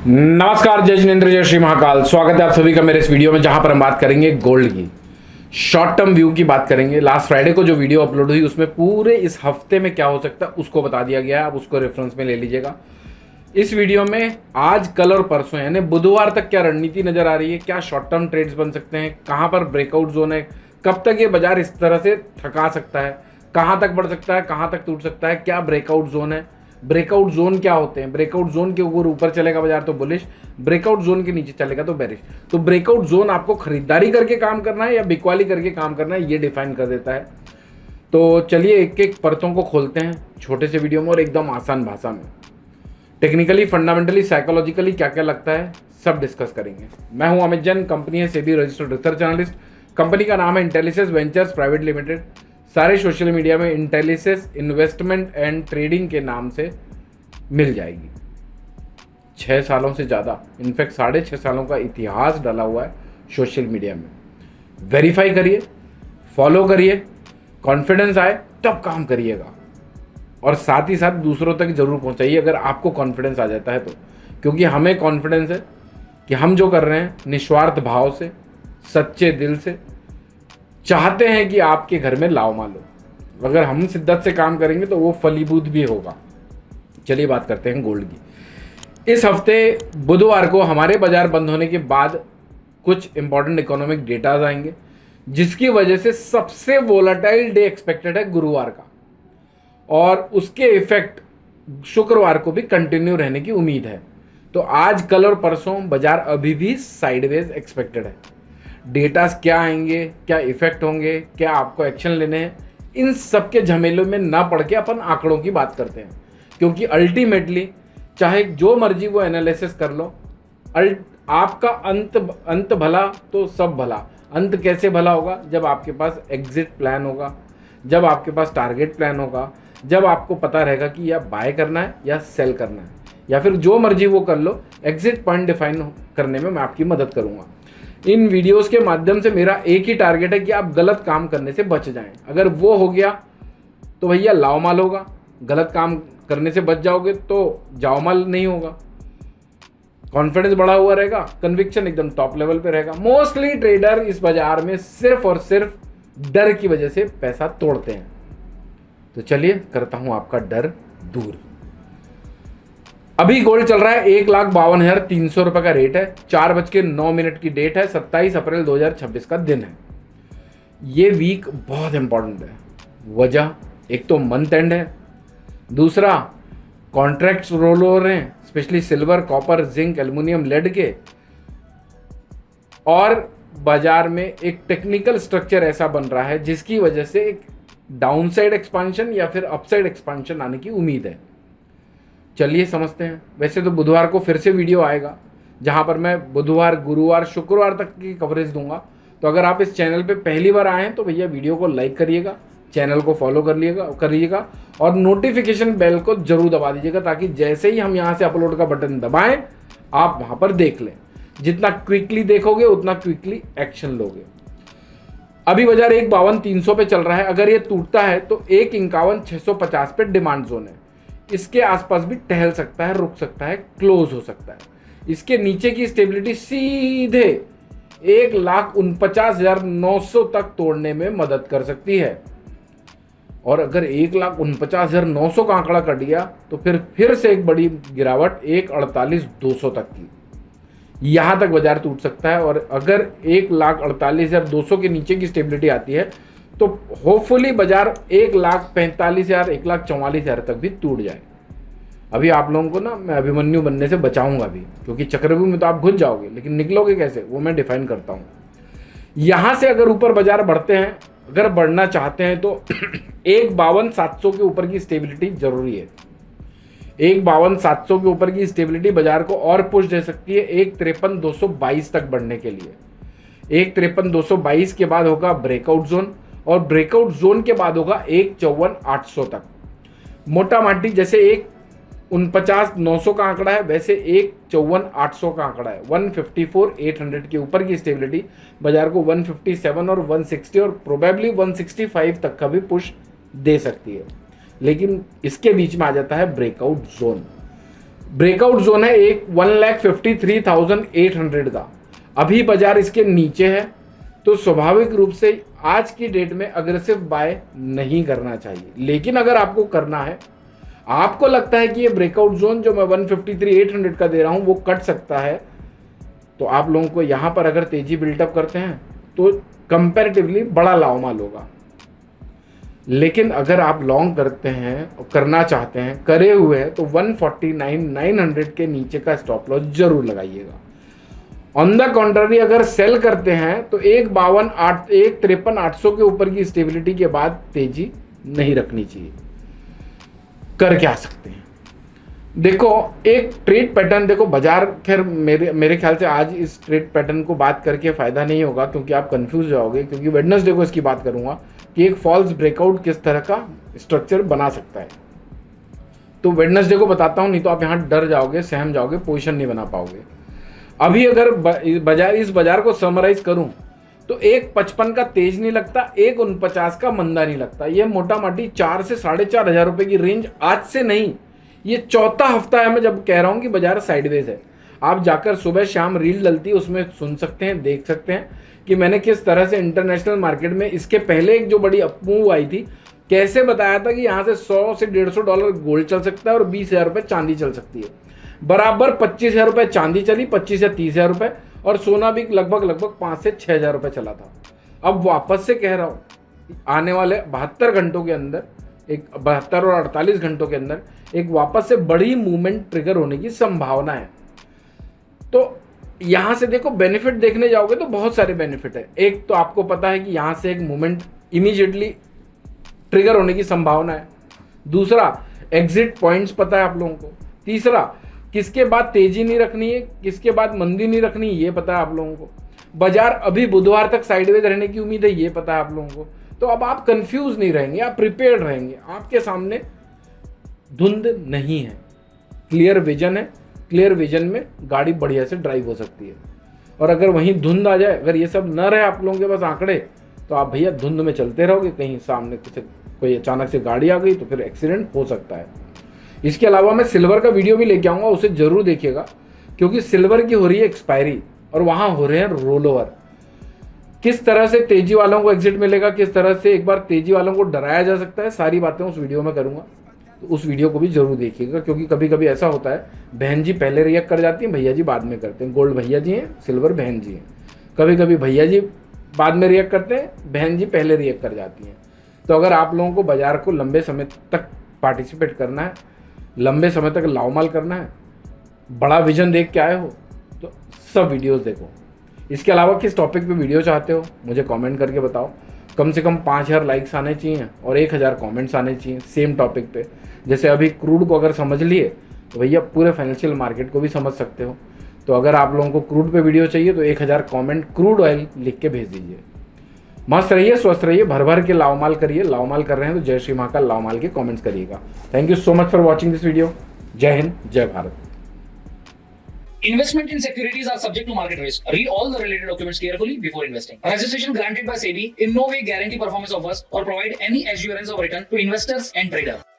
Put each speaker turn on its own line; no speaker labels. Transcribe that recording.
नमस्कार, जय जिनेंद्र, जय श्री महाकाल। स्वागत है आप सभी का मेरे इस वीडियो में, जहां पर हम बात करेंगे गोल्ड की शॉर्ट टर्म व्यू की बात करेंगे। लास्ट फ्राइडे को जो वीडियो अपलोड हुई उसमें पूरे इस हफ्ते में क्या हो सकता है उसको बता दिया गया है। आप उसको रेफरेंस में ले लीजिएगा। इस वीडियो में आज, कल और परसों यानी बुधवार तक क्या रणनीति नजर आ रही है, क्या शॉर्ट टर्म ट्रेड्स बन सकते हैं, कहां पर ब्रेकआउट जोन है, कब तक ये बाजार इस तरह से थका सकता है, कहां तक बढ़ सकता है, कहां तक टूट सकता है, क्या ब्रेकआउट जोन है, ब्रेकआउट जोन क्या होते हैं, ब्रेकआउट जोन के ऊपर चलेगा बाजार तो बुलिश, ब्रेकआउट जोन के नीचे चलेगा तो बेरिश। तो ब्रेकआउट जोन आपको खरीदारी करके काम करना है या बिकवाली करके काम करना है, ये डिफाइन कर देता है। तो चलिए एक एक परतों को खोलते हैं छोटे से वीडियो में और एकदम आसान भाषा में। टेक्निकली, फंडामेंटली, साइकोलॉजिकली क्या क्या लगता है सब डिस्कस करेंगे। मैं हूं अमित जैन, कंपनी है SEBI registered research analyst. Company का नाम है इंटेलिसेस वेंचर्स प्राइवेट लिमिटेड। सारे सोशल मीडिया में इंटेलिसेस इन्वेस्टमेंट एंड ट्रेडिंग के नाम से मिल जाएगी। 6 सालों से ज़्यादा, इनफैक्ट 6.5 सालों का इतिहास डाला हुआ है सोशल मीडिया में। वेरीफाई करिए, फॉलो करिए, कॉन्फिडेंस आए तब काम करिएगा और साथ ही साथ दूसरों तक जरूर पहुंचाइए अगर आपको कॉन्फिडेंस आ जाता है तो। क्योंकि हमें कॉन्फिडेंस है कि हम जो कर रहे हैं निस्वार्थ भाव से, सच्चे दिल से चाहते हैं कि आपके घर में लाव माल हो। अगर हम शिद्दत से काम करेंगे तो वो फलीभूत भी होगा। चलिए बात करते हैं गोल्ड की। इस हफ्ते बुधवार को हमारे बाजार बंद होने के बाद कुछ इंपॉर्टेंट इकोनॉमिक डेटाज आएंगे, जिसकी वजह से सबसे वोलेटाइल डे एक्सपेक्टेड है गुरुवार का, और उसके इफेक्ट शुक्रवार को भी कंटिन्यू रहने की उम्मीद है। तो आज, कल और परसों बाजार अभी भी साइडवेज एक्सपेक्टेड है। डेटास क्या आएंगे, क्या इफेक्ट होंगे, क्या आपको एक्शन लेने हैं, इन सब के झमेलों में ना पड़ के अपन आंकड़ों की बात करते हैं। क्योंकि अल्टीमेटली चाहे जो मर्जी वो एनालिसिस कर लो, आपका अंत भला तो सब भला। अंत कैसे भला होगा? जब आपके पास एग्जिट प्लान होगा, जब आपके पास टारगेट प्लान होगा, जब आपको पता रहेगा कि या बाय करना है या सेल करना है, या फिर जो मर्जी वो कर लो। एग्जिट पॉइंट डिफाइन करने में मैं आपकी मदद करूंगा। इन वीडियोस के माध्यम से मेरा एक ही टारगेट है कि आप गलत काम करने से बच जाएं। अगर वो हो गया तो भैया लाव माल होगा, गलत काम करने से बच जाओगे तो जाओ माल नहीं होगा। कॉन्फिडेंस बढ़ा हुआ रहेगा, कन्विक्शन एकदम टॉप लेवल पे रहेगा। मोस्टली ट्रेडर इस बाजार में सिर्फ और सिर्फ डर की वजह से पैसा तोड़ते हैं। तो चलिए करता हूं आपका डर दूर। अभी गोल्ड चल रहा है 1,52,300 रुपए का रेट है। 4:09 की डेट है, 27 अप्रैल 2026 का दिन है। ये वीक बहुत इंपॉर्टेंट है। वजह, एक तो मंथ एंड है, दूसरा कॉन्ट्रैक्ट्स रोल हो रहे हैं, specially silver, copper, zinc, aluminium, lead के, और बाजार में एक टेक्निकल स्ट्रक्चर ऐसा बन रहा है जिसकी वजह से एक डाउनसाइड एक्सपांशन या फिर अपसाइड एक्सपांशन आने की उम्मीद है। चलिए समझते हैं। वैसे तो बुधवार को फिर से वीडियो आएगा जहां पर मैं बुधवार, गुरुवार, शुक्रवार तक की कवरेज दूंगा। तो अगर आप इस चैनल पे पहली बार आए हैं तो भैया वीडियो को लाइक करिएगा, चैनल को फॉलो करिएगा और नोटिफिकेशन बेल को जरूर दबा दीजिएगा, ताकि जैसे ही हम यहाँ से अपलोड का बटन दबाएं आप वहां पर देख लें। जितना क्विकली देखोगे उतना क्विकली एक्शन लोगे। अभी बाजार 1,52,300 पे चल रहा है। अगर ये टूटता है तो 1,51,650 पे डिमांड जोन है। इसके आसपास भी टहल सकता है, रुक सकता है, क्लोज हो सकता है। इसके नीचे की स्टेबिलिटी सीधे 1,49,900 तक तोड़ने में मदद कर सकती है। और अगर 1,49,900 का आंकड़ा कट गया तो फिर से एक बड़ी गिरावट 1,48,200 तक की, यहां तक बाजार टूट सकता है। और अगर 1,48,200 के नीचे की स्टेबिलिटी आती है तो होपफुली बाजार 1,45,000, 1,44,000 तक भी टूट जाए। अभी आप लोगों को ना मैं अभिमन्यु बनने से बचाऊंगा भी, क्योंकि चक्रव्यूह में तो आप घुस जाओगे, लेकिन निकलोगे कैसे वो मैं डिफाइन करता हूं। यहां से अगर ऊपर बाजार बढ़ते हैं, अगर बढ़ना चाहते हैं तो 1,52,700 के ऊपर की स्टेबिलिटी जरूरी है। 1,52,700 के ऊपर की स्टेबिलिटी बाजार को और पुश दे सकती है 1,53,222 तक बढ़ने के लिए। 1,53,222 के बाद होगा ब्रेकआउट जोन, और ब्रेकआउट जोन के बाद होगा 1,54,800 तक। मोटा माटी जैसे 1,49,900 का आंकड़ा है, वैसे 1,54,800 का आंकड़ा है। 154,800 के ऊपर की स्टेबिलिटी बाजार को 157 और 160 और प्रोबेबली 165 तक का भी पुश दे सकती है। लेकिन इसके बीच में आ जाता है ब्रेकआउट जोन। ब्रेकआउट जोन है एक 1,53,800 का, अभी बाजार इसके नीचे है, तो स्वाभाविक रूप से आज की डेट में अग्रेसिव बाय नहीं करना चाहिए। लेकिन अगर आपको करना है, आपको लगता है कि ये ब्रेकआउट जोन जो मैं 153,800 का दे रहा हूं वो कट सकता है, तो आप लोगों को यहां पर अगर तेजी बिल्टअप करते हैं तो कंपैरेटिवली बड़ा लाभमाल होगा। लेकिन अगर आप लॉन्ग करते हैं और करना चाहते हैं, करे हुए हैं, तो 149,900 के नीचे का स्टॉप लॉस जरूर लगाइएगा। ऑन द कॉन्ट्ररी अगर सेल करते हैं तो 153,800 के ऊपर की स्टेबिलिटी के बाद तेजी नहीं रखनी चाहिए। कर क्या सकते हैं, देखो एक ट्रेड पैटर्न, देखो बाजार, खैर मेरे ख्याल से आज इस ट्रेड पैटर्न को बात करके फायदा नहीं होगा क्योंकि आप कंफ्यूज जाओगे, क्योंकि वेडनेसडे को इसकी बात करूंगा कि एक फॉल्स ब्रेकआउट किस तरह का स्ट्रक्चर बना सकता है। तो वेडनेसडे को बताता हूं, नहीं तो आप यहां डर जाओगे, सहम जाओगे, पोजीशन नहीं बना पाओगे। अभी अगर इस बाजार को समराइज करूं तो 1.55 का तेज नहीं लगता, 1.49 का मंदा नहीं लगता। ये मोटा मोटी 4 से 4,500 रुपए की रेंज आज से नहीं, ये चौथा हफ्ता है मैं जब कह रहा हूं कि बाजार साइडवेज है। आप जाकर सुबह शाम रील डलती है उसमें सुन सकते हैं, देख सकते हैं कि मैंने किस तरह से इंटरनेशनल मार्केट में इसके पहले एक जो बड़ी अपमूव आई थी, कैसे बताया था कि यहाँ से 100 से $150 गोल्ड चल सकता है और 20,000 रुपये चांदी चल सकती है। बराबर 25,000 रुपये चांदी चली, 25 या 30,000 रुपये, और सोना भी लगभग 5 से 6,000 रुपये चला था। अब वापस से कह रहा हूँ, आने वाले 72 घंटों के अंदर, एक 72 और 48 घंटों के अंदर एक वापस से बड़ी मूवमेंट ट्रिगर होने की संभावना है। तो यहां से देखो बेनिफिट देखने जाओगे तो बहुत सारे बेनिफिट है। एक तो आपको पता है कि यहां से एक मूवमेंट इमीडिएटली ट्रिगर होने की संभावना है। दूसरा, एग्जिट पॉइंट्स पता है आप लोगों को। तीसरा, किसके बाद तेजी नहीं रखनी है, किसके बाद मंदी नहीं रखनी है, ये पता है आप लोगों को। बाजार अभी बुधवार तक साइडवेज रहने की उम्मीद है, ये पता है आप लोगों को। तो अब आप कंफ्यूज नहीं रहेंगे, आप प्रिपेयर्ड रहेंगे। आपके सामने धुंध नहीं है, क्लियर विजन है। क्लियर विजन में गाड़ी बढ़िया से ड्राइव हो सकती है। और अगर वहीं धुंध आ जाए, अगर ये सब न रहे आप लोगों के पास आंकड़े, तो आप भैया धुंध में चलते रहोगे। कहीं सामने कोई अचानक से गाड़ी आ गई तो फिर एक्सीडेंट हो सकता है। इसके अलावा मैं सिल्वर का वीडियो भी लेके आऊँगा, उसे जरूर देखिएगा, क्योंकि सिल्वर की हो रही है एक्सपायरी और वहाँ हो रहे हैं रोल ओवर। किस तरह से तेजी वालों को एग्जिट मिलेगा, किस तरह से एक बार तेजी वालों को डराया जा सकता है, सारी बातें उस वीडियो में करूँगा। तो उस वीडियो को भी जरूर देखिएगा, क्योंकि कभी कभी ऐसा होता है बहन जी पहले रिएक्ट कर जाती हैं, भैया जी बाद में करते हैं। गोल्ड भैया जी हैं, सिल्वर बहन जी हैं। कभी कभी भैया जी बाद में रिएक्ट करते हैं, बहन जी पहले रिएक्ट कर जाती हैं। तो अगर आप लोगों को बाजार को लंबे समय तक पार्टिसिपेट करना है, लंबे समय तक लावमाल करना है, बड़ा विजन देख के आए हो, तो सब वीडियोज़ देखो। इसके अलावा किस टॉपिक पे वीडियो चाहते हो मुझे कमेंट करके बताओ। कम से कम 5,000 लाइक्स आने चाहिए और 1,000 कमेंट्स आने चाहिए सेम टॉपिक पे। जैसे अभी क्रूड को अगर समझ लिए तो भैया पूरे फाइनेंशियल मार्केट को भी समझ सकते हो। तो अगर आप लोगों को क्रूड पे वीडियो चाहिए तो 1,000 कमेंट क्रूड ऑयल लिख के भेज दीजिए। मस्त रहिए, स्वस्थ रहिए, भर भर के लावमाल करिए। लावमाल कर रहे हैं तो जय श्री महाकाल लावमाल के कमेंट्स करिएगा। Thank you so much for watching this video. जय हिंद, जय Bharat.
Investment in securities are subject to market risk. Read all the related documents carefully before investing. Registration granted by SEBI in no way guarantee performance of us or provide any assurance of return to investors and traders.